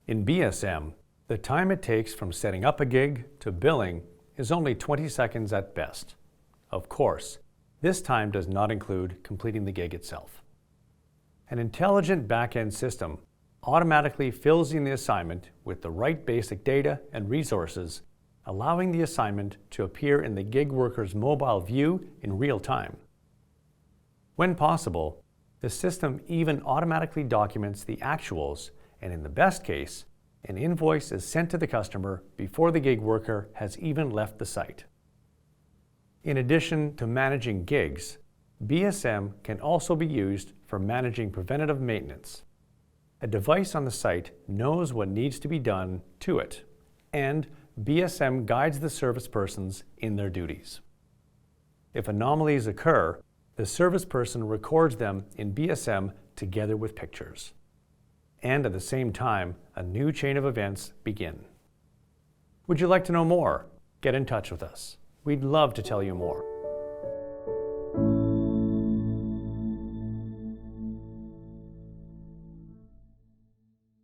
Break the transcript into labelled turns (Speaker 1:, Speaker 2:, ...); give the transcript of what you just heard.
Speaker 1: In BSM, the time it takes from setting up a gig to billing is only 20 seconds at best. Of course, this time does not include completing the gig itself. An intelligent back-end system automatically fills in the assignment with the right basic data and resources, allowing the assignment to appear in the gig worker's mobile view in real time. When possible, the system even automatically documents the actuals, and in the best case, an invoice is sent to the customer before the gig worker has even left the site. In addition to managing gigs, BSM can also be used for managing preventative maintenance. A device on the site knows what needs to be done to it, and BSM guides the service persons in their duties. If anomalies occur, the service person records them in BSM together with pictures. And at the same time, a new chain of events begin. Would you like to know more? Get in touch with us. We'd love to tell you more.